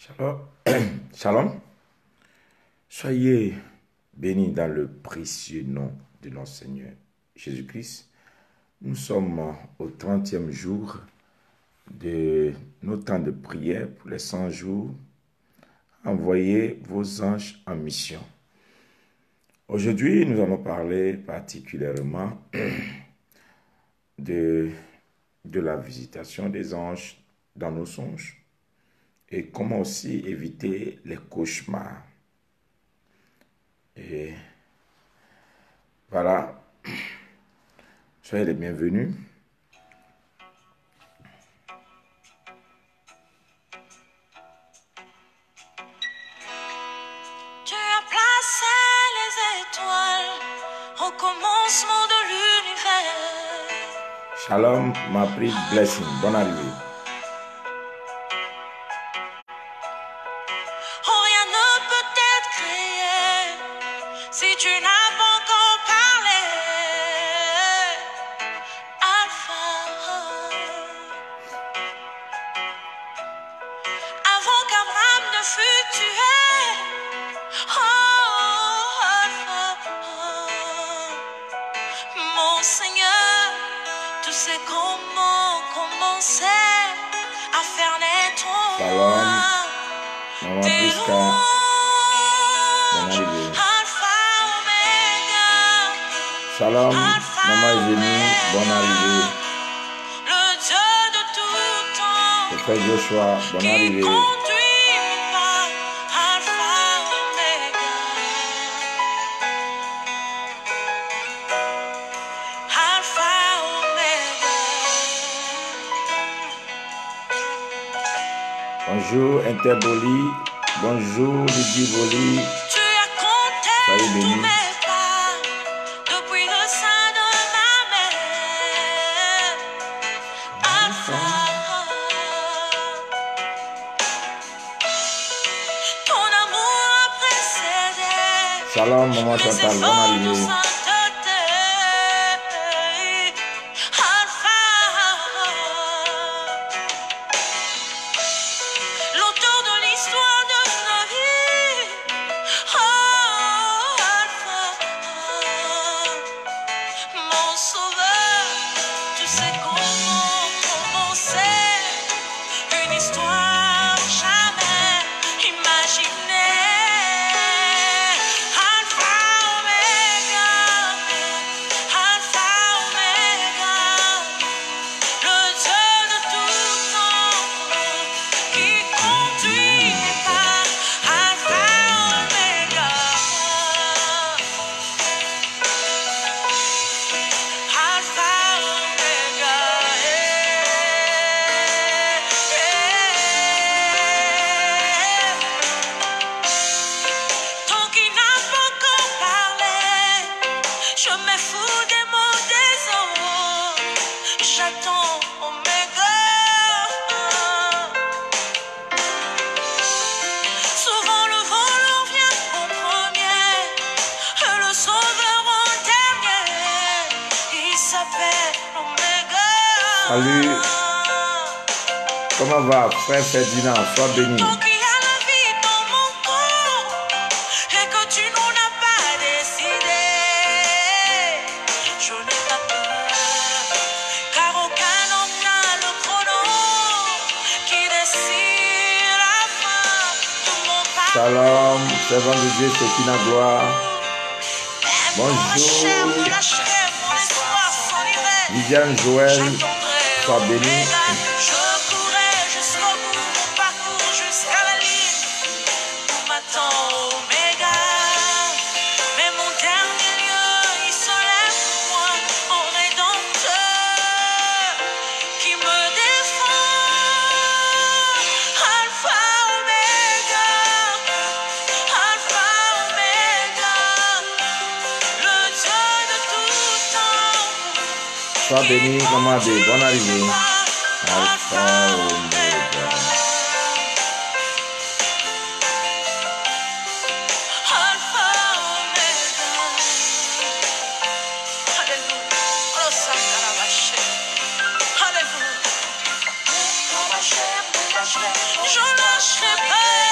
Shalom. Shalom. Soyez bénis dans le précieux nom de notre Seigneur Jésus-Christ. Nous sommes au 30e jour de nos temps de prière pour les 100 jours. Envoyez vos anges en mission. Aujourd'hui, nous allons parler particulièrement de la visitation des anges dans nos songes et comment aussi éviter les cauchemars. Et voilà, soyez les bienvenus. Tu as placé les étoiles au commencement de l'univers. Shalom, ma prise blessing. Bonne arrivée. Oh, rien ne peut être créé si tu n'as pas encore parlé. Alpha. Avant qu'Abraham ne fût tué. Oh, Alpha. Mon Seigneur, tu sais comment commencer à faire naître en Shalom, moi maman des Priska. Bonne louanges. arrivée. Alpha, Omega, Shalom, Alpha, maman Eugénie. Bonne arrivée. Omega, le Dieu de tout temps Le frère Joshua. Bonne qui arrivée. conduit mes pas. Alpha, Omega, Alpha, Omega. Bonjour Interboli. Bonjour Lydie Boli. Tu as compté Soyez tous bénis. mes pas depuis le sein de ma mère. Alpha, ton amour a précédé Shalom, maman mes Chantal. Bonne efforts de arrivée. sainteté. Alpha, l'auteur de l'histoire de nos vies. Oh, Alpha, mon sauveur, tu sais comment commencer une histoire jamais imaginée. Alpha, Omega, Alpha, Omega, le Dieu de tout temps qui conduit mes pas. Alpha, Omega, Alpha, Omega, tant qu'il n'a pas encore parlé, je me fous des mots des autres. J'attends Omega. Souvent le volant vient en premier, et le sauveur en dernier. Il s'appelle Omega. Salut. Comment va, frère Ferdinand? Sois béni. Tant qu'il y a la vie dans mon corps et que tu n'en as pas décidé, je n'ai pas peur, car aucun homme n'a le chrono qui décide la fin de mon Shalom, servant de Dieu, c'est une gloire. Bonjour. Bonjour. Je lâcherai mon espoir sans livrer. Viviane Joël, J'attendrai sois béni. Omega. Je courrai jusqu'au bout, mon parcours jusqu'à la ligne où m'attend Omega. Mais mon dernier lieu, il se lève pour moi en rédempteur qui me défend. Alpha, Omega, Alpha, Omega, le Dieu de tout temps. Sois béni, maman B. Bonne arrivée. Alpha, Omega. Alpha, Omega. Alléluia. Oh, ça, ça va marcher. Alléluia. Je lâcherai pas.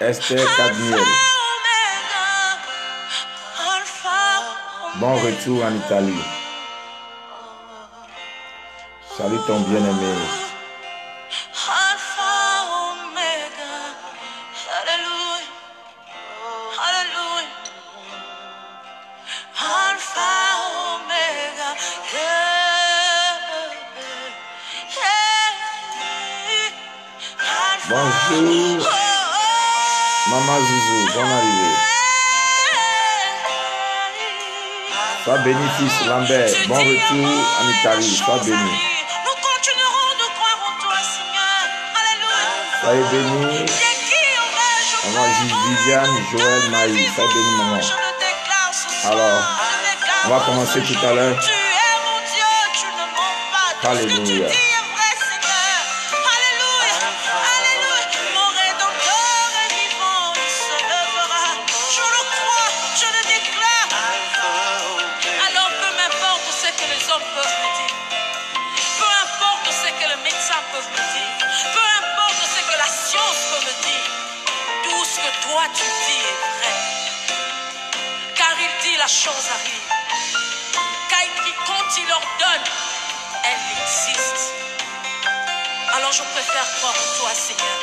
Esther Cadmiel. Bon retour en Italie. Salut ton bien-aimé. Alpha, Omega. Alléluia. Alléluia. Alpha, Omega. Bonjour, Maman Zouzou, bonne arrivée. Sois béni, fils Lambert, bon retour en Italie, sois béni. Nous continuerons de croire en toi, Seigneur. Alléluia. Soyez béni, Maman Viviane, Joël, Maï, soyez béni, maman. Alors, on va commencer tout à l'heure. Tu es mon Dieu, tu ne mens pas. Tout ce que tu dis Alléluia. est vrai, Seigneur. Alléluia. Alléluia. Mon Rédempteur est vivant, il se lèvera. Je le crois, je le déclare. Alors peu m'importe ce que les hommes peuvent me dire. Peu importe ce que les médecins peuvent me dire. Peu importe ce que la science peut me dire. Tout ce que toi tu dis est vrai. Car il dit la chose arrive. Car quand il ordonne, elle existe. Alors je préfère croire en toi, Seigneur.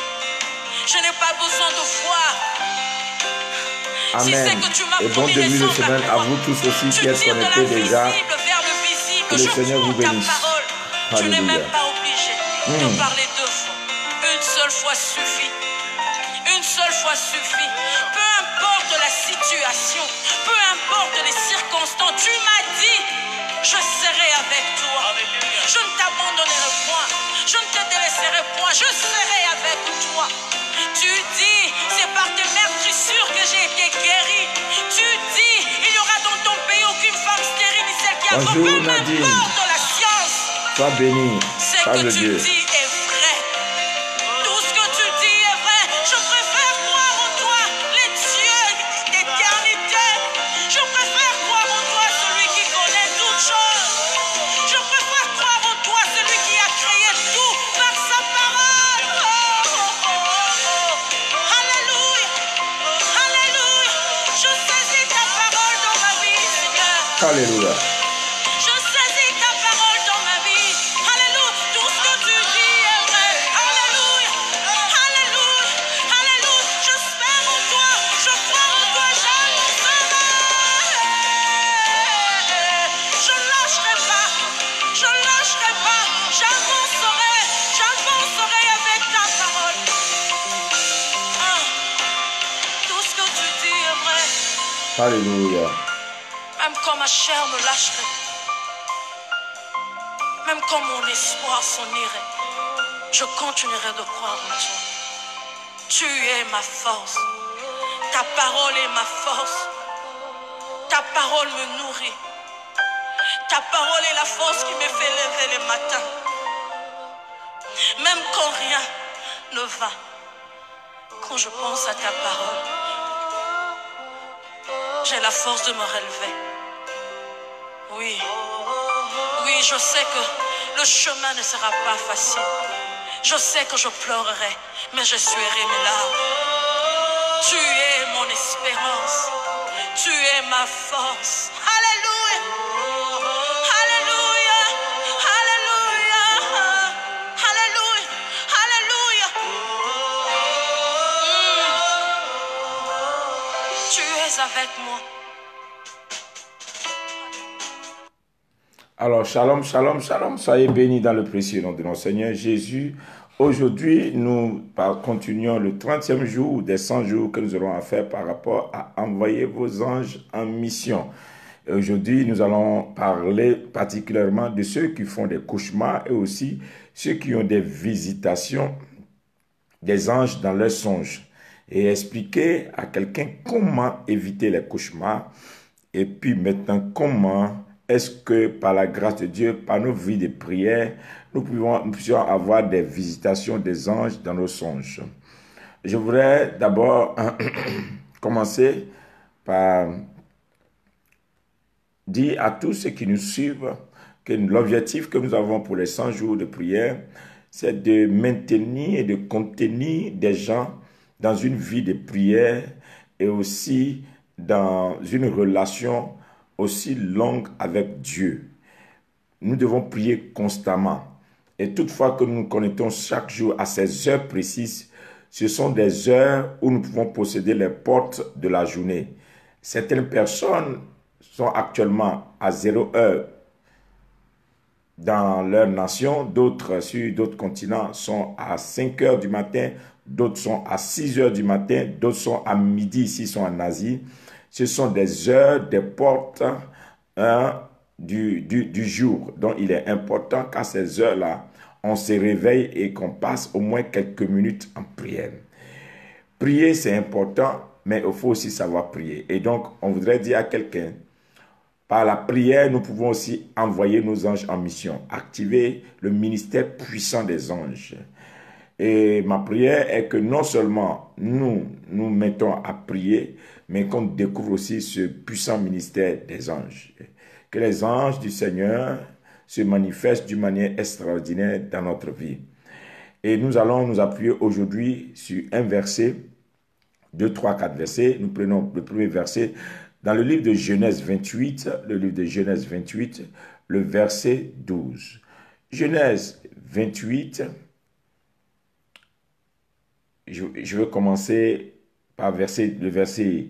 Je n'ai pas besoin de voir. Si c'est Amen. que tu m'as Et bon promis début les de cendres semaine à vous tous aussi tu qui êtes tires de connectés déjà. l'invisible vers le visible. Que le Je Seigneur crois vous ta bénisse. parole. Tu n'es Alléluia. même pas obligé de parler deux fois. Une seule fois suffit. Une seule fois suffit. Peu importe la situation, peu importe les circonstances, tu m'as dit, je serai avec toi. Je ne t'abandonnerai point. Je ne te délaisserai point. Je serai avec toi. Tu dis, c'est par tes meurtrissures que j'ai été guéri. Tu dis, il n'y aura dans ton pays aucune femme stérile ni celle qui a Bonjour, peu Nadine. importe la science. Sois béni, Ce parle que de tu Dieu. dis est vrai. Tout ce que tu dis est vrai. Je préfère croire en toi, les dieux d'éternité. Je préfère croire en toi, celui qui connaît toutes choses. Je préfère croire en toi, celui qui a créé tout par sa parole. Alléluia. Alléluia. Je saisis ta parole dans ma vie, Seigneur. Alléluia. Je saisis ta parole dans ma vie. Alléluia. Tout ce que tu dis est vrai. Alléluia. Alléluia. Alléluia. J'espère en toi. Je crois en toi. J'avancerai. Je ne lâcherai pas. Je ne lâcherai pas. J'avancerai. J'avancerai avec ta parole. Ah. Tout ce que tu dis est vrai. Alléluia. Même quand ma chair me lâcherait. Même quand mon espoir s'en irait, je continuerai de croire en toi. Tu es ma force. Ta parole est ma force. Ta parole me nourrit. Ta parole est la force qui me fait lever les matins. Même quand rien ne va, quand je pense à ta parole, j'ai la force de me relever. Oui. Oui, je sais que le chemin ne sera pas facile. Je sais que je pleurerai, mais je suivrai mes larmes. Tu es mon espérance. Tu es ma force. Alléluia. Alléluia. Alléluia. Alléluia. Alléluia. Tu es avec moi. Alors, shalom, shalom, shalom. Soyez bénis dans le précieux nom de notre Seigneur Jésus. Aujourd'hui, nous continuons le 30e jour des 100 jours que nous aurons à faire par rapport à envoyer vos anges en mission. Et aujourd'hui, nous allons parler particulièrement de ceux qui font des cauchemars et aussi ceux qui ont des visitations des anges dans leurs songes. Et expliquer à quelqu'un comment éviter les cauchemars et puis maintenant comment est-ce que par la grâce de Dieu, par nos vies de prière, nous puissions avoir des visitations des anges dans nos songes. Je voudrais d'abord commencer par dire à tous ceux qui nous suivent que l'objectif que nous avons pour les 100 jours de prière, c'est de maintenir et de contenir des gens dans une vie de prière et aussi dans une relation aussi longue avec Dieu. Nous devons prier constamment. Et toutefois que nous nous connectons chaque jour à ces heures précises, ce sont des heures où nous pouvons posséder les portes de la journée. Certaines personnes sont actuellement à 0 heure dans leur nation, d'autres sur d'autres continents sont à 5 heures du matin, d'autres sont à 6 heures du matin, d'autres sont à midi, ici sont en Asie. Ce sont des heures, des portes du jour. Donc il est important qu'à ces heures-là, on se réveille et qu'on passe au moins quelques minutes en prière. Prier, c'est important, mais il faut aussi savoir prier. Et donc, on voudrait dire à quelqu'un, par la prière, nous pouvons aussi envoyer nos anges en mission, activer le ministère puissant des anges. Et ma prière est que non seulement nous nous mettons à prier, mais qu'on découvre aussi ce puissant ministère des anges. Que les anges du Seigneur se manifestent d'une manière extraordinaire dans notre vie. Et nous allons nous appuyer aujourd'hui sur un verset, 2, 3, 4 versets. Nous prenons le premier verset dans le livre de Genèse 28, le verset 12. Genèse 28, je vais commencer par le verset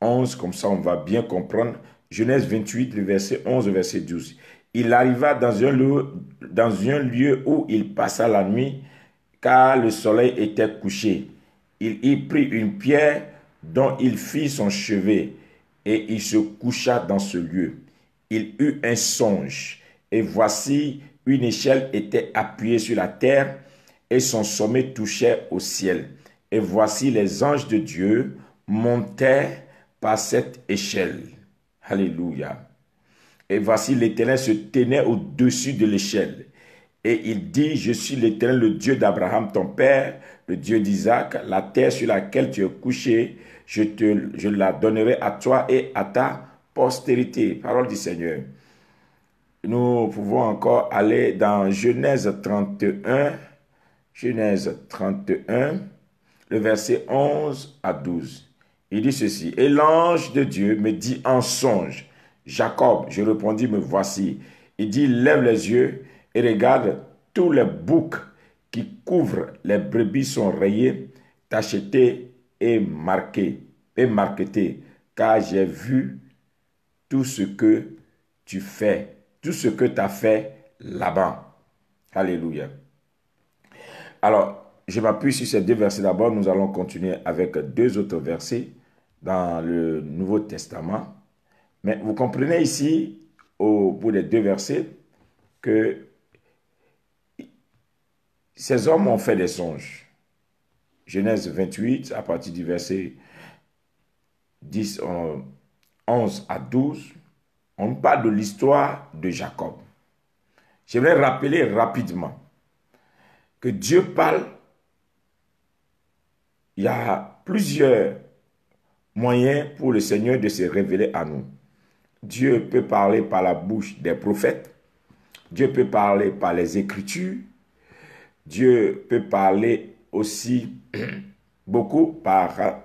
11, comme ça on va bien comprendre. Genèse 28, le verset 11 au verset 12. Il arriva dans un lieu où il passa la nuit, car le soleil était couché. Il y prit une pierre dont il fit son chevet, et il se coucha dans ce lieu. Il eut un songe, et voici, une échelle était appuyée sur la terre, et son sommet touchait au ciel. Et voici, les anges de Dieu montaient par cette échelle. Alléluia. Et voici, l'Éternel se tenait au-dessus de l'échelle. Et il dit, je suis l'Éternel, le Dieu d'Abraham, ton père, le Dieu d'Isaac. La terre sur laquelle tu es couché, je la donnerai à toi et à ta postérité. Parole du Seigneur. Nous pouvons encore aller dans Genèse 31, le verset 11 à 12. Il dit ceci, et l'ange de Dieu me dit en songe, Jacob, je répondis, me voici. Il dit, lève les yeux et regarde, tous les boucs qui couvrent les brebis sont rayés, tachetés et marquetés, car j'ai vu tout ce que tu fais, tout ce que tu as fait là-bas. Alléluia. Alors, je m'appuie sur ces deux versets d'abord. Nous allons continuer avec deux autres versets dans le Nouveau Testament. Mais vous comprenez ici, au bout des deux versets, que ces hommes ont fait des songes. Genèse 28, à partir du verset 11 à 12, on parle de l'histoire de Jacob. J'aimerais rappeler rapidement que Dieu parle. Il y a plusieurs moyens pour le Seigneur de se révéler à nous. Dieu peut parler par la bouche des prophètes. Dieu peut parler par les Écritures. Dieu peut parler aussi beaucoup par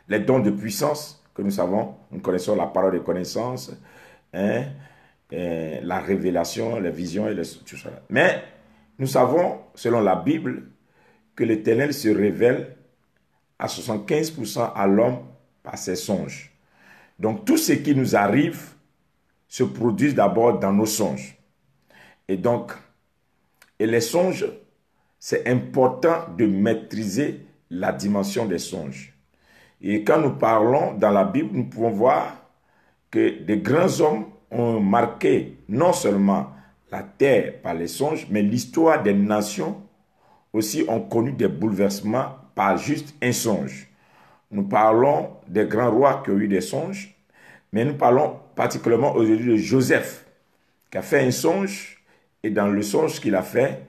les dons de puissance que nous savons. Nous connaissons la parole de connaissance, la révélation, les visions et tout ça. Mais nous savons, selon la Bible, que l'Éternel se révèle à 75% à l'homme par ses songes. Donc, tout ce qui nous arrive se produit d'abord dans nos songes. Et donc, les songes, c'est important de maîtriser la dimension des songes. Et quand nous parlons dans la Bible, nous pouvons voir que des grands hommes ont marqué non seulement la terre par les songes, mais l'histoire des nations aussi ont connu des bouleversements par juste un songe. Nous parlons des grands rois qui ont eu des songes, mais nous parlons particulièrement aujourd'hui de Joseph, qui a fait un songe, et dans le songe qu'il a fait,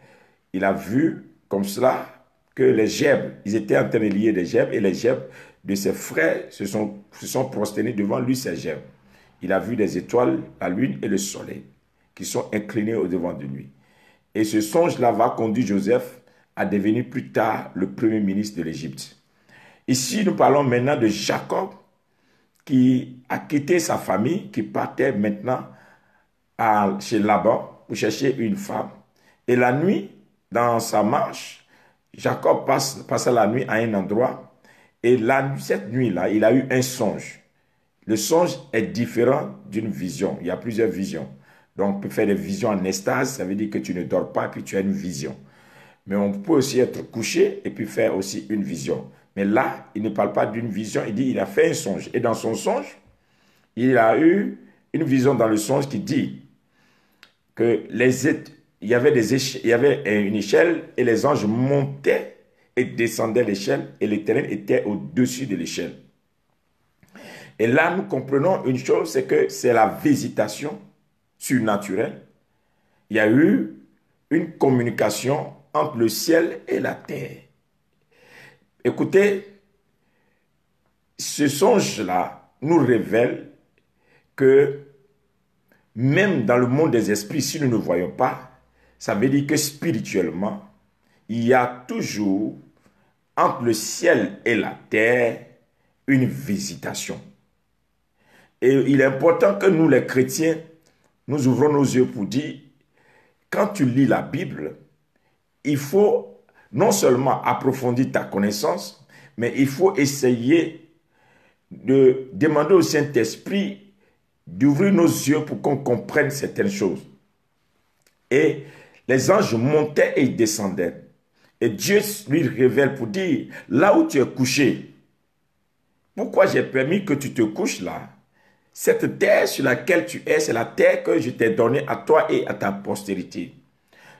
il a vu comme cela que les gerbes, ils étaient en train de lier des gerbes, et les gerbes de ses frères se sont prosternés devant lui, ces gerbes. Il a vu des étoiles, la lune et le soleil, qui sont inclinés au-devant de lui. Et ce songe-là va conduire Joseph à devenir plus tard le premier ministre de l'Égypte. Ici, nous parlons maintenant de Jacob qui a quitté sa famille, qui partait maintenant chez Laban pour chercher une femme. Et la nuit, dans sa marche, Jacob passe la nuit à un endroit. Et cette nuit-là, il a eu un songe. Le songe est différent d'une vision. Il y a plusieurs visions. Donc, on peut faire des visions en extase. Ça veut dire que tu ne dors pas et puis tu as une vision. Mais on peut aussi être couché et puis faire aussi une vision. Mais là, il ne parle pas d'une vision. Il dit qu'il a fait un songe. Et dans son songe, il a eu une vision dans le songe qui dit que il y avait une échelle et les anges montaient et descendaient l'échelle et l'Éternel était au-dessus de l'échelle. Et là, nous comprenons une chose, c'est que c'est la visitation surnaturelle. Il y a eu une communication entre le ciel et la terre. Écoutez, ce songe-là nous révèle que même dans le monde des esprits, si nous ne voyons pas, ça veut dire que spirituellement, il y a toujours entre le ciel et la terre une visitation. Et il est important que nous, les chrétiens, nous ouvrons nos yeux pour dire, quand tu lis la Bible, il faut non seulement approfondir ta connaissance, mais il faut essayer de demander au Saint-Esprit d'ouvrir nos yeux pour qu'on comprenne certaines choses. Et les anges montaient et descendaient. Et Dieu lui révèle pour dire, là où tu es couché, pourquoi j'ai permis que tu te couches là? Cette terre sur laquelle tu es, c'est la terre que je t'ai donnée à toi et à ta postérité.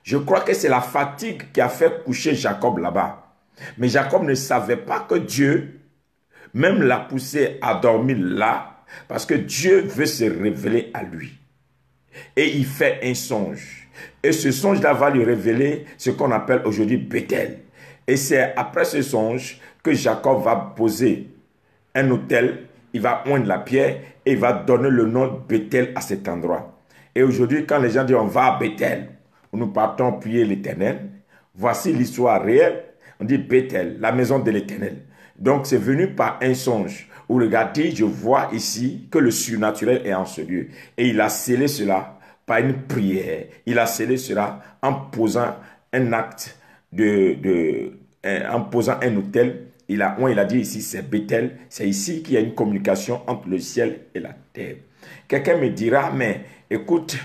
Je crois que c'est la fatigue qui a fait coucher Jacob là-bas. Mais Jacob ne savait pas que Dieu même l'a poussé à dormir là, parce que Dieu veut se révéler à lui. Et il fait un songe. Et ce songe-là va lui révéler ce qu'on appelle aujourd'hui Bethel. Et c'est après ce songe que Jacob va poser un autel, il va oindre la pierre et il va donner le nom de Bethel à cet endroit. Et aujourd'hui, quand les gens disent on va à Bethel, nous partons prier l'Éternel, voici l'histoire réelle, on dit Bethel, la maison de l'Éternel. Donc c'est venu par un songe où le gars dit, je vois ici que le surnaturel est en ce lieu. Et il a scellé cela par une prière. Il a scellé cela en posant un acte en posant un autel. Il a dit ici, c'est Bethel. C'est ici qu'il y a une communication entre le ciel et la terre. Quelqu'un me dira, mais écoute,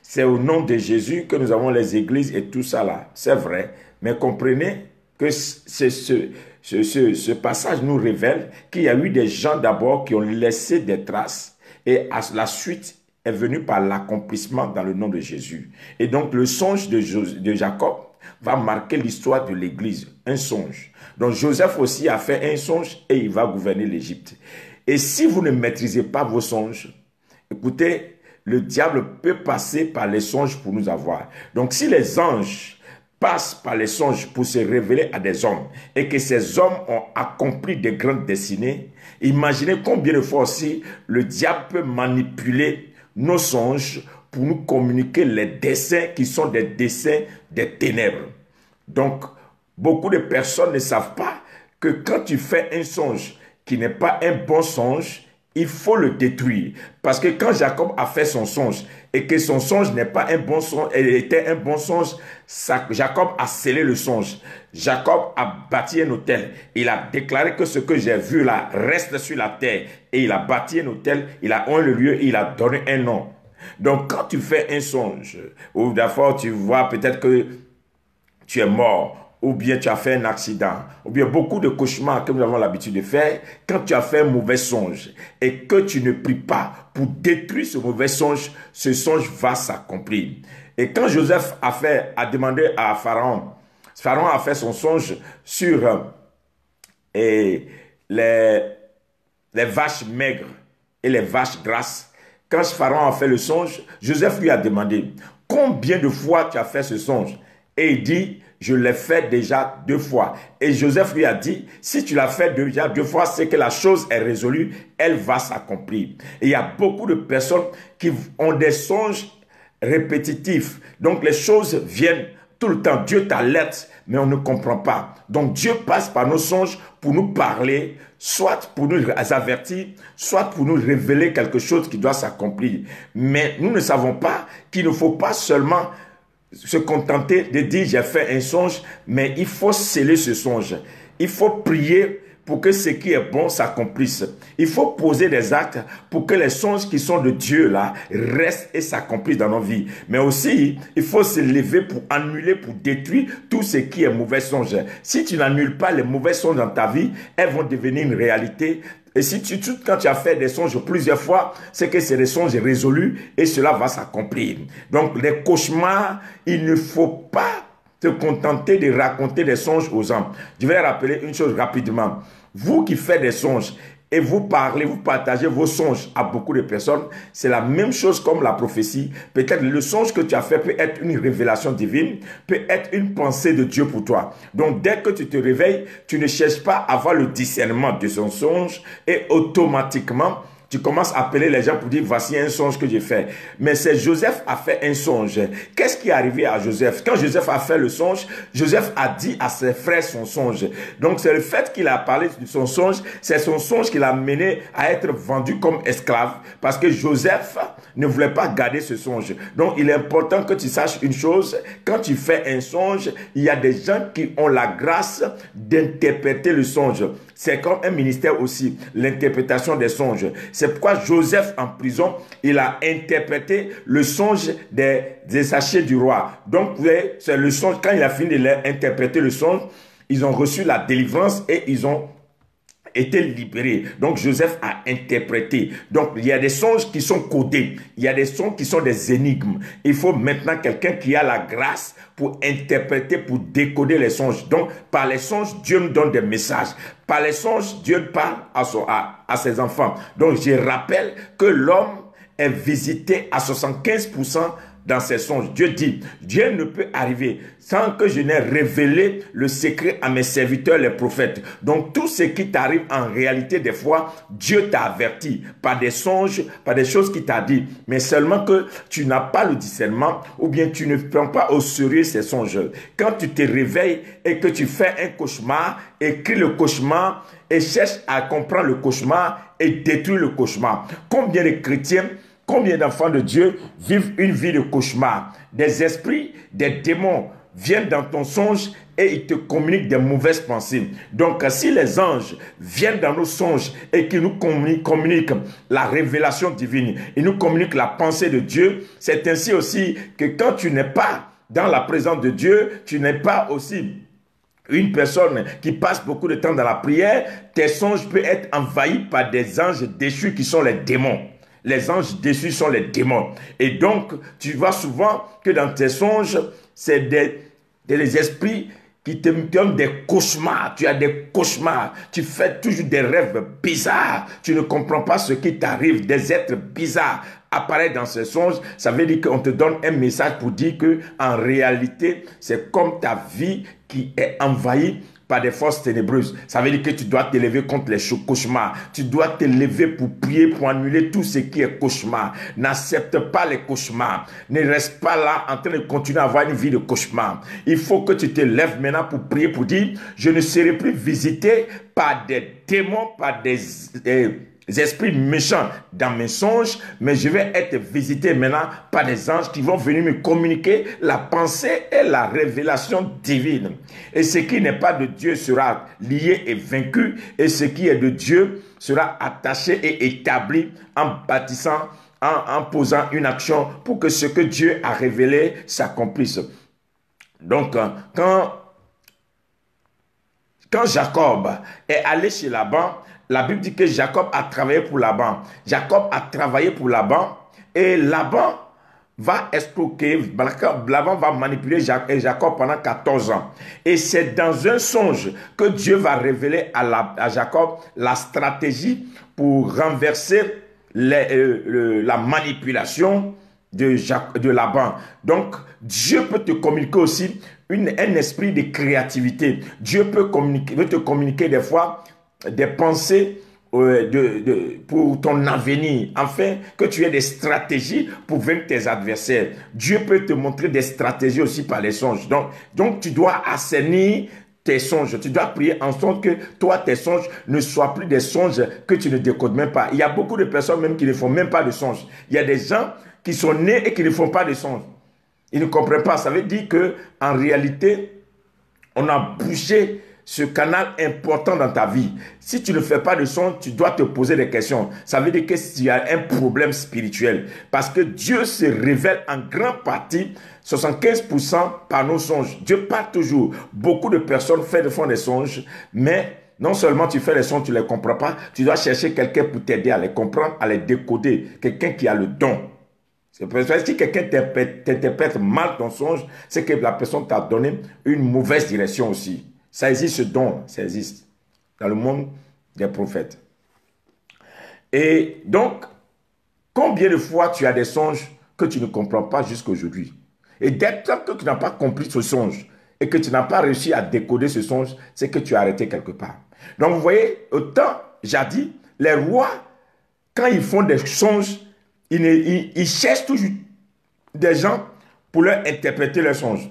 c'est au nom de Jésus que nous avons les églises et tout ça là. C'est vrai. Mais comprenez que ce passage nous révèle qu'il y a eu des gens d'abord qui ont laissé des traces et à la suite est venu par l'accomplissement dans le nom de Jésus. Et donc le songe de Jacob va marquer l'histoire de l'église, un songe. Donc Joseph aussi a fait un songe et il va gouverner l'Égypte. Et si vous ne maîtrisez pas vos songes, écoutez, le diable peut passer par les songes pour nous avoir. Donc si les anges passent par les songes pour se révéler à des hommes et que ces hommes ont accompli de grandes destinées, imaginez combien de fois aussi le diable peut manipuler nos songes pour nous communiquer les desseins qui sont des desseins des ténèbres. Donc, beaucoup de personnes ne savent pas que quand tu fais un songe qui n'est pas un bon songe, il faut le détruire. Parce que quand Jacob a fait son songe et que son songe n'est pas un bon songe, elle était un bon songe, Jacob a scellé le songe. Jacob a bâti un autel. Il a déclaré que ce que j'ai vu là reste sur la terre. Et il a bâti un autel, il a oint le lieu et il a donné un nom. Donc quand tu fais un songe, ou d'abord tu vois peut-être que tu es mort, ou bien tu as fait un accident, ou bien beaucoup de cauchemars que nous avons l'habitude de faire, quand tu as fait un mauvais songe et que tu ne pries pas pour détruire ce mauvais songe, ce songe va s'accomplir. Et quand Joseph a demandé à Pharaon, Pharaon a fait son songe sur les vaches maigres et les vaches grasses. Quand Pharaon a fait le songe, Joseph lui a demandé, combien de fois tu as fait ce songe? Et il dit, je l'ai fait déjà 2 fois. Et Joseph lui a dit, si tu l'as fait déjà 2 fois, c'est que la chose est résolue, elle va s'accomplir. Et il y a beaucoup de personnes qui ont des songes répétitifs. Donc les choses viennent tout le temps. Dieu t'alerte, mais on ne comprend pas. Donc Dieu passe par nos songes pour nous parler, soit pour nous avertir, soit pour nous révéler quelque chose qui doit s'accomplir. Mais nous ne savons pas qu'il ne faut pas seulement se contenter de dire j'ai fait un songe, mais il faut sceller ce songe. Il faut prier pour que ce qui est bon s'accomplisse. Il faut poser des actes pour que les songes qui sont de Dieu là restent et s'accomplissent dans nos vies. Mais aussi, il faut se lever pour annuler, pour détruire tout ce qui est mauvais songe. Si tu n'annules pas les mauvais songes dans ta vie, elles vont devenir une réalité. Et si quand tu as fait des songes plusieurs fois, c'est que c'est des songes résolus et cela va s'accomplir. Donc les cauchemars, il ne faut pas te contenter de raconter des songes aux hommes. Je vais rappeler une chose rapidement. Vous qui faites des songes et vous parlez, vous partagez vos songes à beaucoup de personnes, c'est la même chose comme la prophétie. Peut-être le songe que tu as fait peut être une révélation divine, peut être une pensée de Dieu pour toi. Donc dès que tu te réveilles, tu ne cherches pas à avoir le discernement de son songe et automatiquement, tu commences à appeler les gens pour dire, voici un songe que j'ai fait. Mais c'est Joseph a fait un songe. Qu'est-ce qui est arrivé à Joseph? Quand Joseph a fait le songe, Joseph a dit à ses frères son songe. Donc c'est le fait qu'il a parlé de son songe, c'est son songe qui l'a mené à être vendu comme esclave. Parce que Joseph ne voulait pas garder ce songe. Donc il est important que tu saches une chose. Quand tu fais un songe, il y a des gens qui ont la grâce d'interpréter le songe. C'est comme un ministère aussi, l'interprétation des songes. C'est pourquoi Joseph, en prison, il a interprété le songe des sachets du roi. Donc, vous voyez, c'est le songe, quand il a fini de leur interpréter le songe, ils ont reçu la délivrance et ils ont été libérés. Donc Joseph a interprété. Donc il y a des songes qui sont codés. Il y a des songes qui sont des énigmes. Il faut maintenant quelqu'un qui a la grâce pour interpréter, pour décoder les songes. Donc par les songes, Dieu nous donne des messages. Par les songes, Dieu parle à ses enfants. Donc je rappelle que l'homme est visité à 75% dans ses songes. Dieu dit, Dieu ne peut arriver sans que je n'ai révélé le secret à mes serviteurs, les prophètes. Donc tout ce qui t'arrive en réalité, des fois, Dieu t'a averti par des songes, par des choses qu'il t'a dit. Mais seulement que tu n'as pas le discernement ou bien tu ne prends pas au sérieux ces songes. Quand tu te réveilles et que tu fais un cauchemar, écris le cauchemar et cherche à comprendre le cauchemar et détruis le cauchemar. Combien de chrétiens, combien d'enfants de Dieu vivent une vie de cauchemar? Des esprits, des démons viennent dans ton songe et ils te communiquent des mauvaises pensées. Donc, si les anges viennent dans nos songes et qu'ils nous communiquent la révélation divine, ils nous communiquent la pensée de Dieu, c'est ainsi aussi que quand tu n'es pas dans la présence de Dieu, tu n'es pas aussi une personne qui passe beaucoup de temps dans la prière, tes songes peuvent être envahis par des anges déchus qui sont les démons. Les anges déçus sont les démons. Et donc, tu vois souvent que dans tes songes, c'est des esprits qui te donnent des cauchemars. Tu as des cauchemars. Tu fais toujours des rêves bizarres. Tu ne comprends pas ce qui t'arrive. Des êtres bizarres apparaissent dans ces songes. Ça veut dire qu'on te donne un message pour dire que en réalité, c'est comme ta vie qui est envahie par des forces ténébreuses. Ça veut dire que tu dois te lever contre les cauchemars. Tu dois te lever pour prier, pour annuler tout ce qui est cauchemar. N'accepte pas les cauchemars. Ne reste pas là en train de continuer à avoir une vie de cauchemar. Il faut que tu te lèves maintenant pour prier, pour dire, je ne serai plus visité par des démons, par des esprits méchants dans mes songes, mais je vais être visité maintenant par des anges qui vont venir me communiquer la pensée et la révélation divine. Et ce qui n'est pas de Dieu sera lié et vaincu, et ce qui est de Dieu sera attaché et établi en bâtissant, en posant une action pour que ce que Dieu a révélé s'accomplisse. Donc, quand Jacob est allé chez Laban, la Bible dit que Jacob a travaillé pour Laban. Jacob a travaillé pour Laban et Laban va escroquer, Laban va manipuler Jacob pendant 14 ans. Et c'est dans un songe que Dieu va révéler à Jacob la stratégie pour renverser la manipulation de Laban. Donc, Dieu peut te communiquer aussi un esprit de créativité. Dieu peut te communiquer des fois des pensées pour ton avenir, afin que tu aies des stratégies pour vaincre tes adversaires. Dieu peut te montrer des stratégies aussi par les songes. Donc tu dois assainir tes songes. Tu dois prier en sorte que toi, tes songes ne soient plus des songes que tu ne décodes même pas. Il y a beaucoup de personnes même qui ne font même pas de songes. Il y a des gens qui sont nés et qui ne font pas de songes. Ils ne comprennent pas. Ça veut dire que en réalité, on a bouché ce canal important dans ta vie. Si tu ne fais pas de songe, tu dois te poser des questions. Ça veut dire que tu as un problème spirituel. Parce que Dieu se révèle en grande partie, 75% par nos songes. Dieu parle toujours. Beaucoup de personnes font des songes, mais non seulement tu fais les songes, tu ne les comprends pas, tu dois chercher quelqu'un pour t'aider à les comprendre, à les décoder. Quelqu'un qui a le don. C'est parce que si quelqu'un t'interprète mal ton songe, c'est que la personne t'a donné une mauvaise direction aussi. Ça existe, ce don, ça existe dans le monde des prophètes. Et donc, combien de fois tu as des songes que tu ne comprends pas jusqu'à aujourd'hui? Et dès que tu n'as pas compris ce songe et que tu n'as pas réussi à décoder ce songe, c'est que tu as arrêté quelque part. Donc, vous voyez, autant jadis, les rois, quand ils font des songes, ils cherchent toujours des gens pour leur interpréter leurs songes.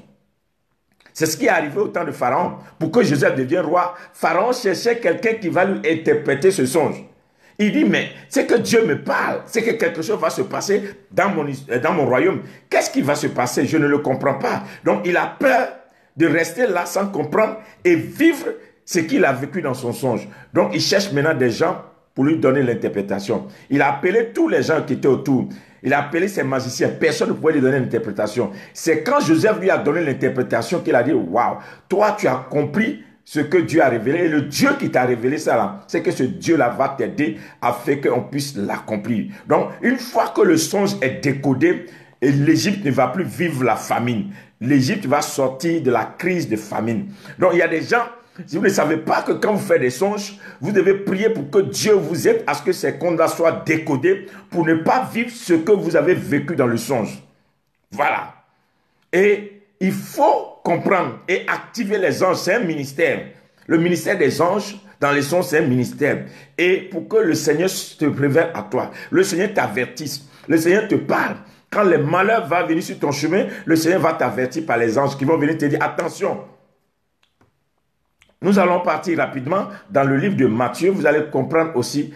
C'est ce qui est arrivé au temps de Pharaon. Pour que Joseph devienne roi, Pharaon cherchait quelqu'un qui va lui interpréter ce songe. Il dit, mais c'est que Dieu me parle, c'est que quelque chose va se passer dans mon royaume. Qu'est-ce qui va se passer? Je ne le comprends pas. Donc il a peur de rester là sans comprendre et vivre ce qu'il a vécu dans son songe. Donc il cherche maintenant des gens pour lui donner l'interprétation. Il a appelé tous les gens qui étaient autour. Il a appelé ses magiciens. Personne ne pouvait lui donner l'interprétation. C'est quand Joseph lui a donné l'interprétation qu'il a dit, waouh, toi tu as compris ce que Dieu a révélé. Et le Dieu qui t'a révélé ça là, c'est que ce Dieu-là va t'aider afin qu'on puisse l'accomplir. Donc, une fois que le songe est décodé, l'Égypte ne va plus vivre la famine. L'Égypte va sortir de la crise de famine. Donc, il y a des gens, si vous ne savez pas que quand vous faites des songes, vous devez prier pour que Dieu vous aide à ce que ces contes-là soient décodés pour ne pas vivre ce que vous avez vécu dans le songe. Voilà. Et il faut comprendre et activer les anges, c'est un ministère. Le ministère des anges, dans les songes, c'est un ministère. Et pour que le Seigneur te révèle à toi, le Seigneur t'avertisse, le Seigneur te parle. Quand les malheurs vont venir sur ton chemin, le Seigneur va t'avertir par les anges qui vont venir te dire, attention. Nous allons partir rapidement dans le livre de Matthieu. Vous allez comprendre aussi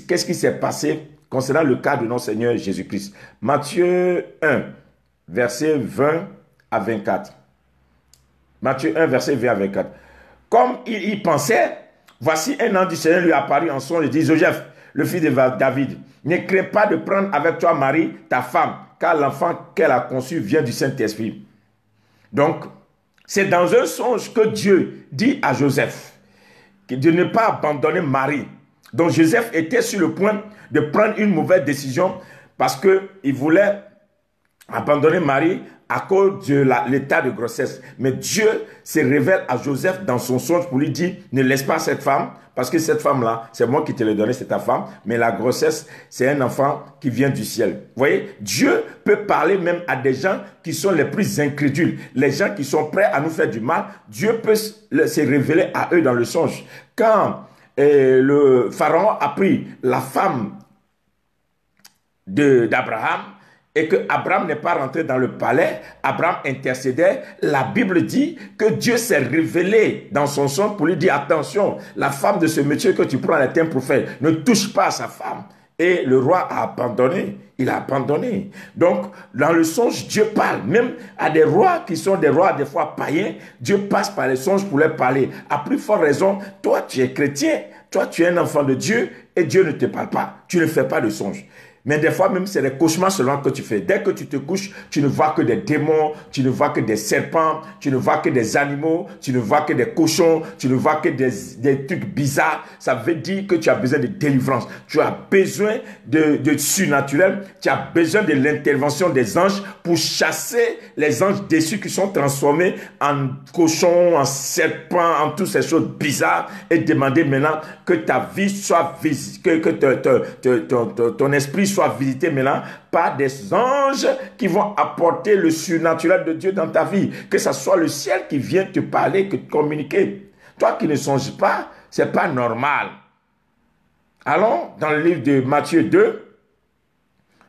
qu'est-ce qui s'est passé concernant le cas de notre Seigneur Jésus-Christ. Matthieu 1, verset 20 à 24. Matthieu 1, verset 20 à 24. Comme il y pensait, voici un ange du Seigneur lui apparut en songe et dit, Joseph, le fils de David, ne crains pas de prendre avec toi Marie, ta femme, car l'enfant qu'elle a conçu vient du Saint-Esprit. Donc, c'est dans un songe que Dieu dit à Joseph de ne pas abandonner Marie. Donc Joseph était sur le point de prendre une mauvaise décision parce qu'il voulait abandonner Marie à cause de l'état de grossesse. Mais Dieu se révèle à Joseph dans son songe pour lui dire, ne laisse pas cette femme, parce que cette femme-là, c'est moi qui te l'ai donnée, c'est ta femme, mais la grossesse, c'est un enfant qui vient du ciel. Vous voyez, Dieu peut parler même à des gens qui sont les plus incrédules, les gens qui sont prêts à nous faire du mal. Dieu peut se révéler à eux dans le songe. Quand le Pharaon a pris la femme d'Abraham, et que Abraham n'est pas rentré dans le palais, Abraham intercédait, la Bible dit que Dieu s'est révélé dans son songe pour lui dire, attention, la femme de ce monsieur que tu prends est un prophète, ne touche pas à sa femme. Et le roi a abandonné, il a abandonné. Donc, dans le songe, Dieu parle, même à des rois qui sont des rois des fois païens, Dieu passe par les songes pour leur parler. À plus forte raison, toi tu es chrétien, toi tu es un enfant de Dieu, et Dieu ne te parle pas, tu ne fais pas de songe. Mais des fois même, c'est des cauchemars seulement que tu fais. Dès que tu te couches, tu ne vois que des démons, tu ne vois que des serpents, tu ne vois que des animaux, tu ne vois que des cochons, tu ne vois que des trucs bizarres. Ça veut dire que tu as besoin de délivrance. Tu as besoin de surnaturel. Tu as besoin de l'intervention des anges pour chasser les anges déçus qui sont transformés en cochons, en serpents, en toutes ces choses bizarres et demander maintenant que ta vie soit visitée, que ton esprit soit visité maintenant par des anges qui vont apporter le surnaturel de Dieu dans ta vie. Que ce soit le ciel qui vient te parler, te communiquer. Toi qui ne songes pas, c'est pas normal. Allons dans le livre de Matthieu 2,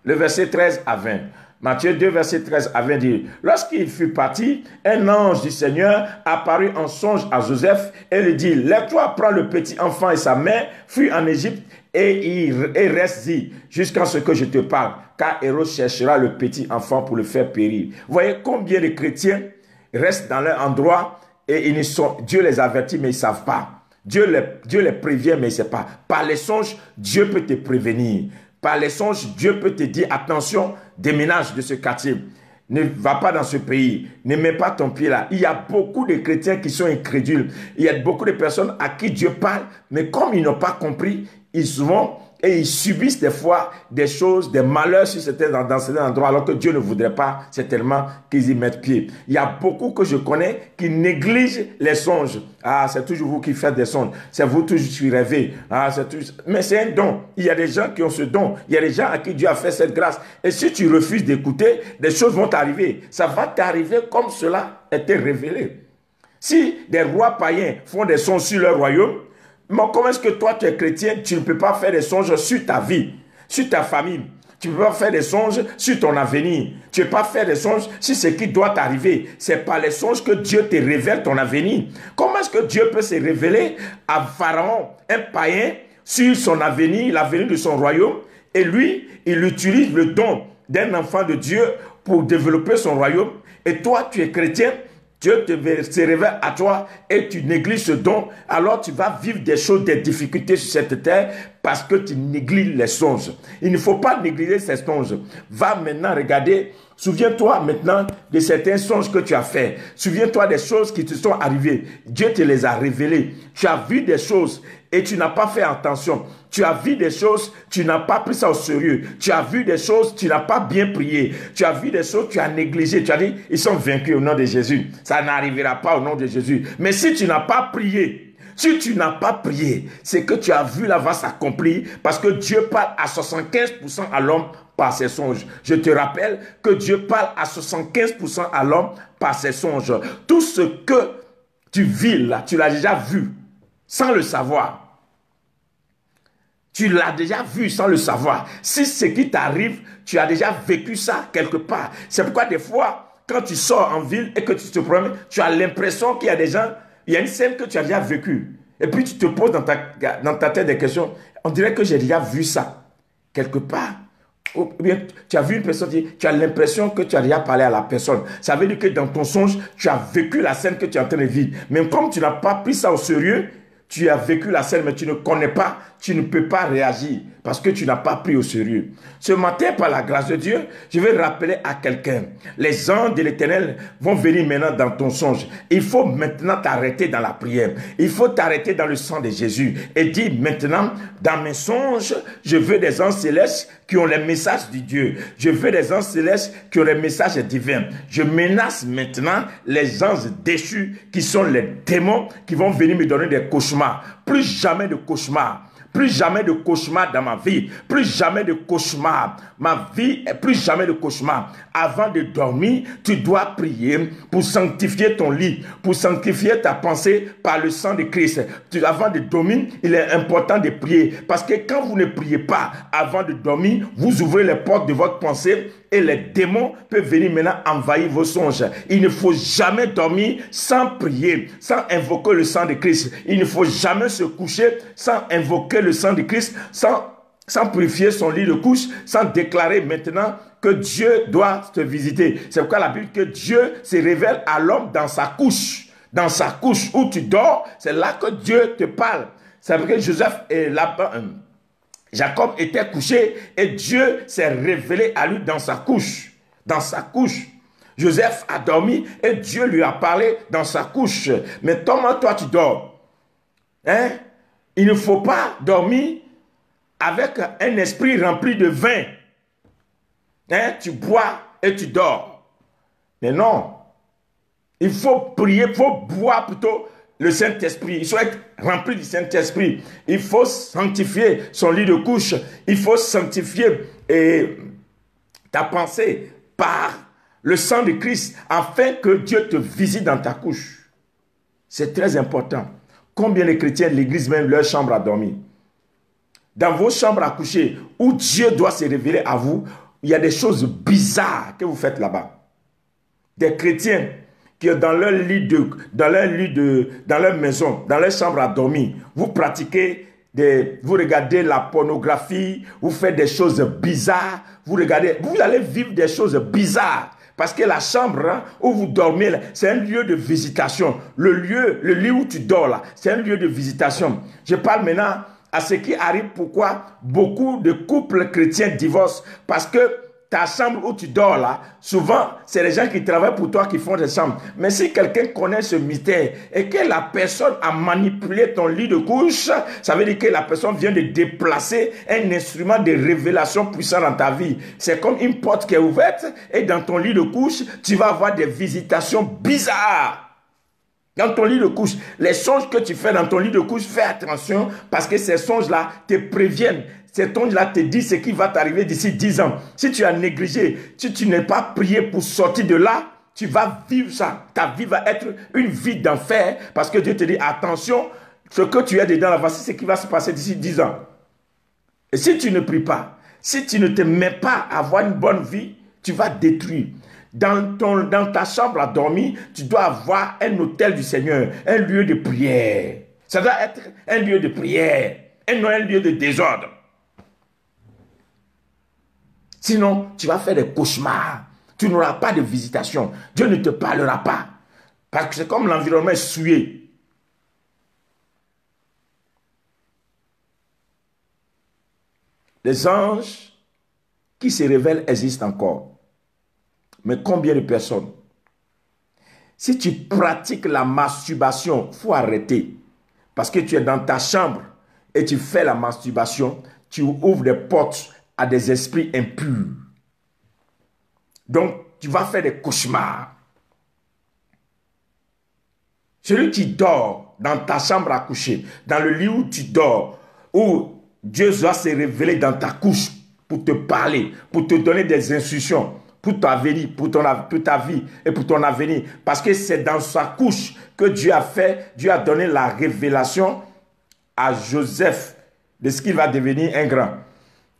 le verset 13 à 20. Matthieu 2, verset 13 à 20 dit, « Lorsqu'il fut parti, un ange du Seigneur apparut en songe à Joseph et lui dit, « Lève-toi, prends le petit enfant et sa mère, fuis en Égypte et reste-y jusqu'à ce que je te parle, car Hérode cherchera le petit enfant pour le faire périr. » Vous voyez combien de chrétiens restent dans leur endroit et Dieu les avertit mais ils ne savent pas. Dieu les prévient mais ils ne savent pas. Par les songes, Dieu peut te prévenir. Par les songes, Dieu peut te dire, attention, déménage de ce quartier. Ne va pas dans ce pays. Ne mets pas ton pied là. Il y a beaucoup de chrétiens qui sont incrédules. Il y a beaucoup de personnes à qui Dieu parle, mais comme ils n'ont pas compris, ils vont et ils subissent des fois des choses, des malheurs dans certains endroits, alors que Dieu ne voudrait pas certainement qu'ils y mettent pied. Il y a beaucoup que je connais qui négligent les songes. Ah, c'est toujours vous qui faites des songes. C'est vous toujours qui rêvez. Ah, mais c'est un don. Il y a des gens qui ont ce don. Il y a des gens à qui Dieu a fait cette grâce. Et si tu refuses d'écouter, des choses vont t'arriver. Ça va t'arriver comme cela était révélé. Si des rois païens font des songes sur leur royaume, mais comment est-ce que toi, tu es chrétien, tu ne peux pas faire des songes sur ta vie, sur ta famille. Tu ne peux pas faire des songes sur ton avenir. Tu ne peux pas faire des songes sur ce qui doit t'arriver. C'est par les songes que Dieu te révèle ton avenir. Comment est-ce que Dieu peut se révéler à Pharaon, un païen, sur son avenir, l'avenir de son royaume, et lui, il utilise le don d'un enfant de Dieu pour développer son royaume, et toi, tu es chrétien, Dieu se révèle à toi et tu négliges ce don, alors tu vas vivre des choses, des difficultés sur cette terre parce que tu négliges les songes. Il ne faut pas négliger ces songes. Va maintenant regarder, souviens-toi maintenant de certains songes que tu as faits. Souviens-toi des choses qui te sont arrivées. Dieu te les a révélées. Tu as vu des choses et tu n'as pas fait attention. Tu as vu des choses, tu n'as pas pris ça au sérieux. Tu as vu des choses, tu n'as pas bien prié. Tu as vu des choses, tu as négligé. Tu as dit, ils sont vaincus au nom de Jésus. Ça n'arrivera pas au nom de Jésus. Mais si tu n'as pas prié, c'est que tu as vu là va s'accomplir parce que Dieu parle à 75% à l'homme par ses songes. Je te rappelle que Dieu parle à 75% à l'homme par ses songes. Tout ce que tu vis là, tu l'as déjà vu sans le savoir. Tu l'as déjà vu sans le savoir. Si ce qui t'arrive, tu as déjà vécu ça quelque part. C'est pourquoi des fois, quand tu sors en ville et que tu te promènes, tu as l'impression qu'il y a des gens, il y a une scène que tu as déjà vécue. Et puis tu te poses dans ta tête des questions. On dirait que j'ai déjà vu ça quelque part. Ou bien tu as vu une personne, tu as l'impression que tu as déjà parlé à la personne. Ça veut dire que dans ton songe, tu as vécu la scène que tu es en train de vivre. Même comme tu n'as pas pris ça au sérieux, tu as vécu la scène, mais tu ne connais pas, tu ne peux pas réagir parce que tu n'as pas pris au sérieux. Ce matin, par la grâce de Dieu, je vais rappeler à quelqu'un, les anges de l'Éternel vont venir maintenant dans ton songe. Il faut maintenant t'arrêter dans la prière. Il faut t'arrêter dans le sang de Jésus et dire maintenant, dans mes songes, je veux des anges célestes qui ont les messages de Dieu. Je veux des anges célestes qui ont les messages divins. Je menace maintenant les anges déchus qui sont les démons qui vont venir me donner des cauchemars. Plus jamais de cauchemars. Plus jamais de cauchemars dans ma vie. Plus jamais de cauchemars. Ma vie est plus jamais de cauchemars. Avant de dormir, tu dois prier pour sanctifier ton lit, pour sanctifier ta pensée par le sang de Christ. Avant de dormir, il est important de prier. Parce que quand vous ne priez pas avant de dormir, vous ouvrez les portes de votre pensée et les démons peuvent venir maintenant envahir vos songes. Il ne faut jamais dormir sans prier, sans invoquer le sang de Christ. Il ne faut jamais se coucher sans invoquer le sang de Christ, sans purifier son lit de couche, sans déclarer maintenant que Dieu doit te visiter. C'est pourquoi la Bible dit que Dieu se révèle à l'homme dans sa couche. Dans sa couche où tu dors, c'est là que Dieu te parle. C'est parce que Joseph est là-bas. Jacob était couché et Dieu s'est révélé à lui dans sa couche. Dans sa couche. Joseph a dormi et Dieu lui a parlé dans sa couche. Mais comment toi tu dors? Hein? Il ne faut pas dormir avec un esprit rempli de vin. Hein? Tu bois et tu dors. Mais non. Il faut prier, il faut boire plutôt le Saint-Esprit. Il faut être rempli du Saint-Esprit. Il faut sanctifier son lit de couche. Il faut sanctifier ta pensée par le sang de Christ afin que Dieu te visite dans ta couche. C'est très important. Combien de chrétiens de l'église même leur chambre à dormir? Dans vos chambres à coucher où Dieu doit se révéler à vous, il y a des choses bizarres que vous faites là-bas. Des chrétiens qui dans leur maison, dans leur chambre à dormir, vous pratiquez, vous regardez la pornographie, vous faites des choses bizarres, vous allez vivre des choses bizarres. Parce que la chambre où vous dormez, c'est un lieu de visitation. Le lit où tu dors là, c'est un lieu de visitation. Je parle maintenant à ce qui arrive, pourquoi beaucoup de couples chrétiens divorcent. Parce que ta chambre où tu dors là, souvent, c'est les gens qui travaillent pour toi qui font des chambres. Mais si quelqu'un connaît ce mystère et que la personne a manipulé ton lit de couche, ça veut dire que la personne vient de déplacer un instrument de révélation puissant dans ta vie. C'est comme une porte qui est ouverte et dans ton lit de couche, tu vas avoir des visitations bizarres. Dans ton lit de couche, les songes que tu fais dans ton lit de couche, fais attention parce que ces songes-là te préviennent. Ces songes-là te disent ce qui va t'arriver d'ici 10 ans. Si tu as négligé, si tu n'es pas prié pour sortir de là, tu vas vivre ça. Ta vie va être une vie d'enfer parce que Dieu te dit, attention, ce que tu es dedans là, voici ce qui va se passer d'ici 10 ans. Et si tu ne pries pas, si tu ne te mets pas à avoir une bonne vie, tu vas détruire. Dans ta chambre à dormir, tu dois avoir un autel du Seigneur, un lieu de prière. Ça doit être un lieu de prière et non un lieu de désordre. Sinon, tu vas faire des cauchemars. Tu n'auras pas de visitation. Dieu ne te parlera pas. Parce que c'est comme l'environnement est souillé. Les anges qui se révèlent existent encore. Mais combien de personnes? Si tu pratiques la masturbation, il faut arrêter. Parce que tu es dans ta chambre et tu fais la masturbation, tu ouvres des portes à des esprits impurs. Donc, tu vas faire des cauchemars. Celui qui dort dans ta chambre à coucher, dans le lit où tu dors, où Dieu doit se révéler dans ta couche pour te parler, pour te donner des instructions, pour ta vie, pour ta vie et pour ton avenir. Parce que c'est dans sa couche que Dieu a donné la révélation à Joseph de ce qu'il va devenir un grand.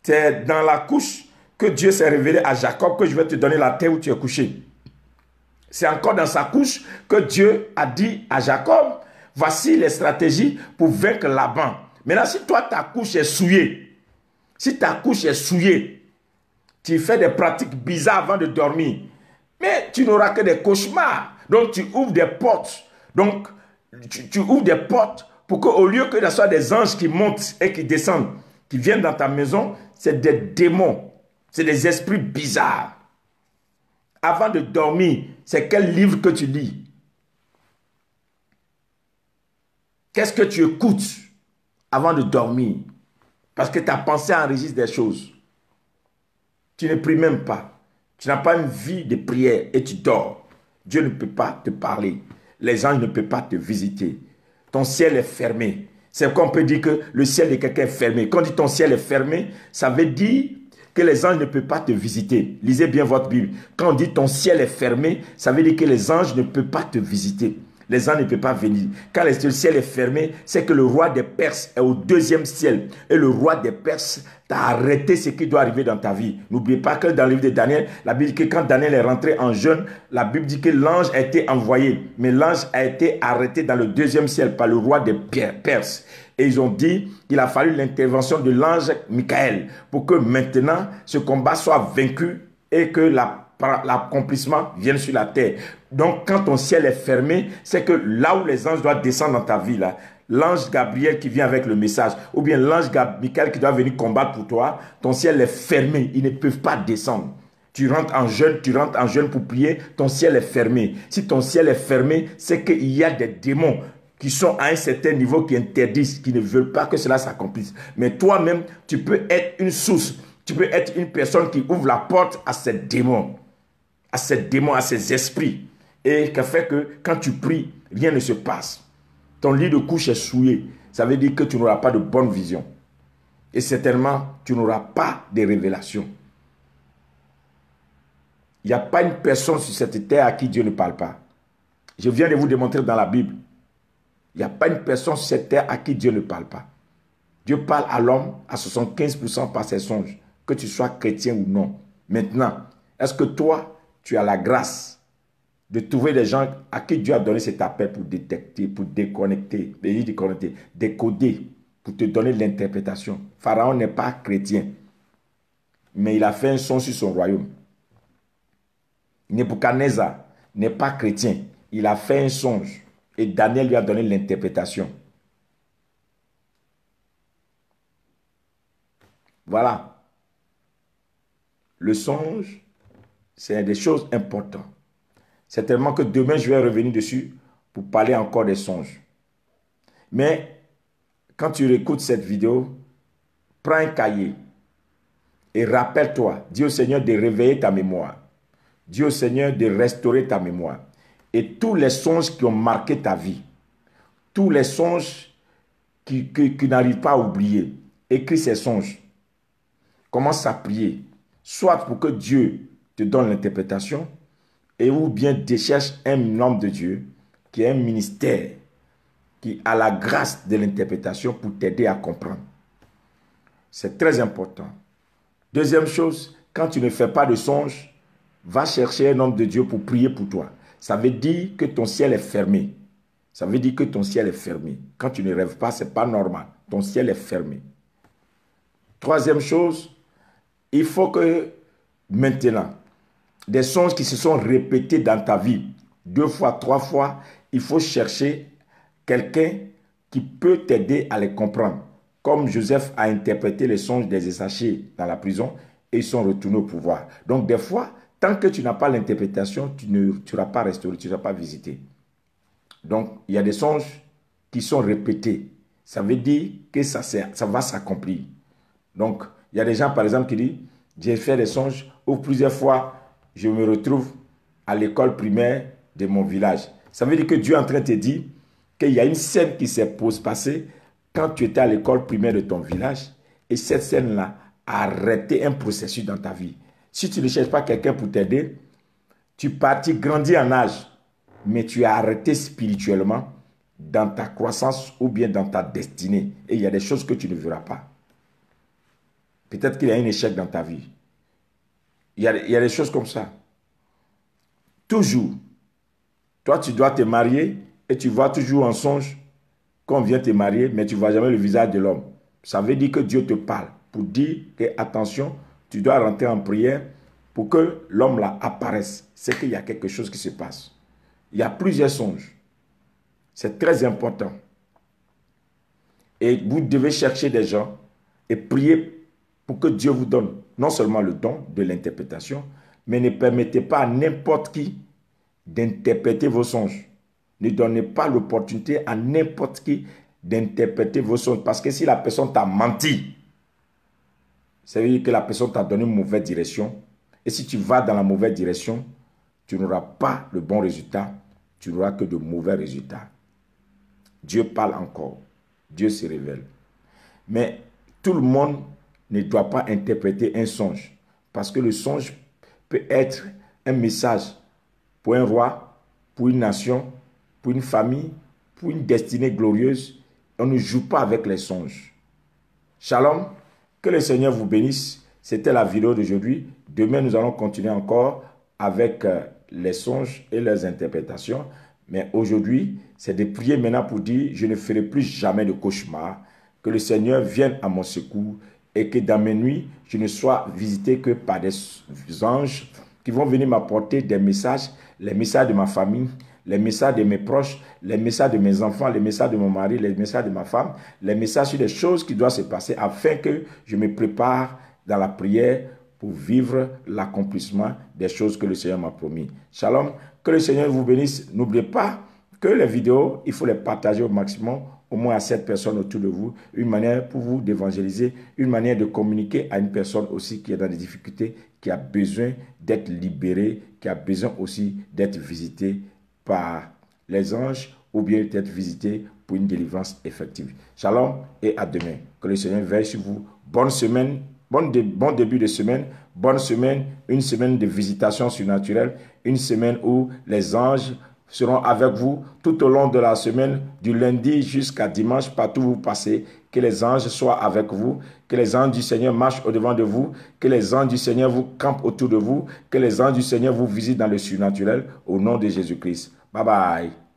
C'est dans la couche que Dieu s'est révélé à Jacob que je vais te donner la terre où tu es couché. C'est encore dans sa couche que Dieu a dit à Jacob, voici les stratégies pour vaincre Laban. Maintenant, si toi, ta couche est souillée, tu fais des pratiques bizarres avant de dormir, mais tu n'auras que des cauchemars. Donc, tu ouvres des portes. Donc, tu ouvres des portes pour qu'au lieu que ce soit des anges qui montent et qui descendent, qui viennent dans ta maison, c'est des démons, c'est des esprits bizarres. Avant de dormir, c'est quel livre que tu lis? Qu'est-ce que tu écoutes avant de dormir? Parce que ta pensée enregistre des choses. Tu ne pries même pas. Tu n'as pas une vie de prière et tu dors. Dieu ne peut pas te parler. Les anges ne peuvent pas te visiter. Ton ciel est fermé. C'est qu'on peut dire que le ciel de quelqu'un est fermé. Quand on dit ton ciel est fermé, ça veut dire que les anges ne peuvent pas te visiter. Lisez bien votre Bible. Quand on dit ton ciel est fermé, ça veut dire que les anges ne peuvent pas te visiter. Les anges ne peuvent pas venir. Quand le ciel est fermé, c'est que le roi des Perses est au 2e ciel. Et le roi des Perses t'a arrêté ce qui doit arriver dans ta vie. N'oubliez pas que dans le livre de Daniel, la Bible dit que quand Daniel est rentré en jeûne, la Bible dit que l'ange a été envoyé. Mais l'ange a été arrêté dans le 2e ciel par le roi des Perses. Et ils ont dit qu'il a fallu l'intervention de l'ange Michael pour que maintenant ce combat soit vaincu et que l'accomplissement vienne sur la terre. Donc quand ton ciel est fermé, c'est que là où les anges doivent descendre dans ta vie, là, l'ange Gabriel qui vient avec le message, ou bien l'ange Michael qui doit venir combattre pour toi, ton ciel est fermé, ils ne peuvent pas descendre. Tu rentres en jeûne pour prier, ton ciel est fermé. Si ton ciel est fermé, c'est qu'il y a des démons qui sont à un certain niveau, qui interdisent, qui ne veulent pas que cela s'accomplisse. Mais toi-même, tu peux être une source, tu peux être une personne qui ouvre la porte à ces démons, à ces esprits. Et qui fait que quand tu pries, rien ne se passe. Ton lit de couche est souillé. Ça veut dire que tu n'auras pas de bonne vision. Et certainement, tu n'auras pas de révélations. Il n'y a pas une personne sur cette terre à qui Dieu ne parle pas. Je viens de vous démontrer dans la Bible. Il n'y a pas une personne sur cette terre à qui Dieu ne parle pas. Dieu parle à l'homme à 75% par ses songes, que tu sois chrétien ou non. Maintenant, est-ce que toi, tu as la grâce de trouver des gens à qui Dieu a donné cet appel pour détecter, pour déconnecter, décoder, pour te donner l'interprétation? Pharaon n'est pas chrétien, mais il a fait un son sur son royaume. Nebuchadnezzar n'est pas chrétien, il a fait un songe et Daniel lui a donné l'interprétation. Voilà. Le songe, c'est des choses importantes. C'est tellement que demain, je vais revenir dessus pour parler encore des songes. Mais quand tu écoutes cette vidéo, prends un cahier et rappelle-toi, dis au Seigneur de réveiller ta mémoire. Dis au Seigneur de restaurer ta mémoire. Et tous les songes qui ont marqué ta vie, tous les songes qui n'arrivent pas à oublier, écris ces songes. Commence à prier, soit pour que Dieu te donne l'interprétation, et ou bien décherche un homme de Dieu qui a un ministère, qui a la grâce de l'interprétation pour t'aider à comprendre. C'est très important. Deuxième chose, quand tu ne fais pas de songe, va chercher un homme de Dieu pour prier pour toi. Ça veut dire que ton ciel est fermé. Ça veut dire que ton ciel est fermé. Quand tu ne rêves pas, ce n'est pas normal. Ton ciel est fermé. Troisième chose, il faut que maintenant, des songes qui se sont répétés dans ta vie, 2 fois, 3 fois, il faut chercher quelqu'un qui peut t'aider à les comprendre. Comme Joseph a interprété les songes des Essachés dans la prison et ils sont retournés au pouvoir. Donc des fois, tant que tu n'as pas l'interprétation, tu ne seras pas restauré, tu ne seras pas visité. Donc il y a des songes qui sont répétés. Ça veut dire que ça va s'accomplir. Donc il y a des gens par exemple qui disent, j'ai fait des songes où plusieurs fois, je me retrouve à l'école primaire de mon village. Ça veut dire que Dieu est en train de te dire qu'il y a une scène qui s'est passée quand tu étais à l'école primaire de ton village et cette scène-là a arrêté un processus dans ta vie. Si tu ne cherches pas quelqu'un pour t'aider, tu grandis en âge, mais tu es arrêté spirituellement dans ta croissance ou bien dans ta destinée. Et il y a des choses que tu ne verras pas. Peut-être qu'il y a un échec dans ta vie. Il y a des choses comme ça. Toujours, toi tu dois te marier et tu vois toujours en songe qu'on vient te marier, mais tu ne vois jamais le visage de l'homme. Ça veut dire que Dieu te parle pour dire que, attention, tu dois rentrer en prière pour que l'homme là apparaisse. C'est qu'il y a quelque chose qui se passe. Il y a plusieurs songes. C'est très important. Et vous devez chercher des gens et prier pour que Dieu vous donne non seulement le don de l'interprétation, mais ne permettez pas à n'importe qui d'interpréter vos songes. Ne donnez pas l'opportunité à n'importe qui d'interpréter vos songes. Parce que si la personne t'a menti, ça veut dire que la personne t'a donné une mauvaise direction. Et si tu vas dans la mauvaise direction, tu n'auras pas le bon résultat. Tu n'auras que de mauvais résultats. Dieu parle encore. Dieu se révèle. Mais tout le monde ne doit pas interpréter un songe. Parce que le songe peut être un message pour un roi, pour une nation, pour une famille, pour une destinée glorieuse. On ne joue pas avec les songes. Shalom, que le Seigneur vous bénisse. C'était la vidéo d'aujourd'hui. Demain, nous allons continuer encore avec les songes et leurs interprétations. Mais aujourd'hui, c'est de prier maintenant pour dire, je ne ferai plus jamais de cauchemar. Que le Seigneur vienne à mon secours et que dans mes nuits, je ne sois visité que par des anges qui vont venir m'apporter des messages, les messages de ma famille, les messages de mes proches, les messages de mes enfants, les messages de mon mari, les messages de ma femme, les messages sur des choses qui doivent se passer afin que je me prépare dans la prière pour vivre l'accomplissement des choses que le Seigneur m'a promis. Shalom, que le Seigneur vous bénisse. N'oubliez pas que les vidéos, il faut les partager au maximum, au moins à 7 personnes autour de vous. Une manière pour vous d'évangéliser, une manière de communiquer à une personne aussi qui est dans des difficultés, qui a besoin d'être libérée, qui a besoin aussi d'être visitée par les anges ou bien d'être visitée pour une délivrance effective. Shalom et à demain. Que le Seigneur veille sur vous. Bonne semaine. Bon début de semaine, bonne semaine, une semaine de visitation surnaturelle, une semaine où les anges seront avec vous tout au long de la semaine, du lundi jusqu'à dimanche, partout où vous passez. Que les anges soient avec vous, que les anges du Seigneur marchent au-devant de vous, que les anges du Seigneur vous campent autour de vous, que les anges du Seigneur vous visitent dans le surnaturel, au nom de Jésus-Christ. Bye bye.